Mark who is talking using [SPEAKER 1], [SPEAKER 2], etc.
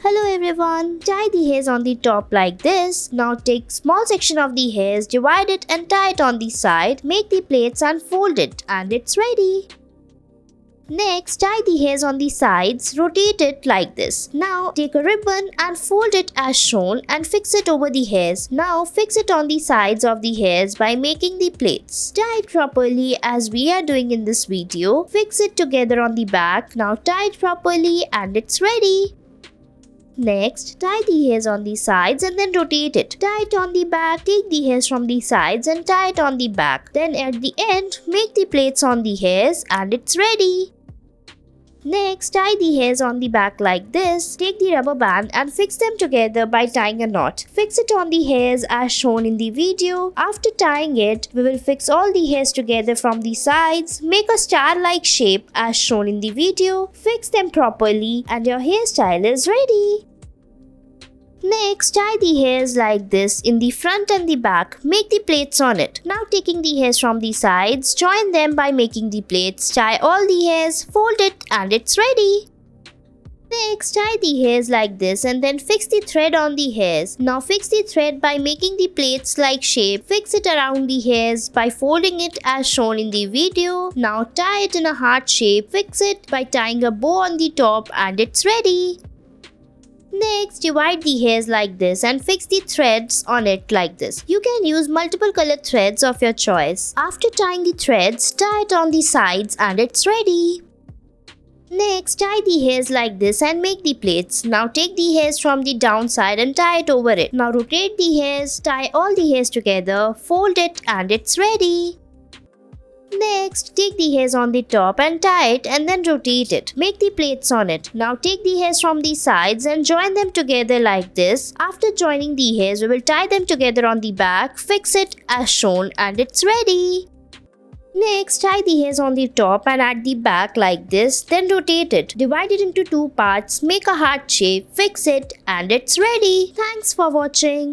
[SPEAKER 1] Hello everyone, tie the hairs on the top like this. Now take small section of the hairs, divide it and tie it on the side. Make the plaits and fold it and it's ready. Next, tie the hairs on the sides, rotate it like this. Now take a ribbon and fold it as shown and fix it over the hairs. Now fix it on the sides of the hairs by making the plaits. Tie it properly as we are doing in this video. Fix it together on the back. Now tie it properly and it's ready. Next, tie the hairs on the sides and then rotate it. Tie it on the back, take the hairs from the sides and tie it on the back. Then at the end, make the plaits on the hairs and it's ready. Next, tie the hairs on the back like this. Take the rubber band and fix them together by tying a knot. Fix it on the hairs as shown in the video. After tying it, we will fix all the hairs together from the sides. Make a star-like shape as shown in the video. Fix them properly and your hairstyle is ready. Next, tie the hairs like this in the front and the back. Make the plaits on it. Now taking the hairs from the sides, join them by making the plaits. Tie all the hairs, fold it and it's ready. Next, tie the hairs like this and then fix the thread on the hairs. Now fix the thread by making the plaits like shape. Fix it around the hairs by folding it as shown in the video. Now tie it in a heart shape. Fix it by tying a bow on the top and it's ready. Next, divide the hairs like this and fix the threads on it like this. You can use multiple colored threads of your choice. After tying the threads, tie it on the sides and it's ready. Next, tie the hairs like this and make the plaits. Now take the hairs from the downside and tie it over it. Now rotate the hairs, tie all the hairs together, fold it and it's ready. Next, take the hairs on the top and tie it and then rotate it. Make the plaits on it. Now take the hairs from the sides and join them together like this. After joining the hairs, we will tie them together on the back, fix it as shown and it's ready. Next, tie the hairs on the top and at the back like this, then rotate it. Divide it into two parts, make a heart shape, fix it and it's ready. Thanks for watching.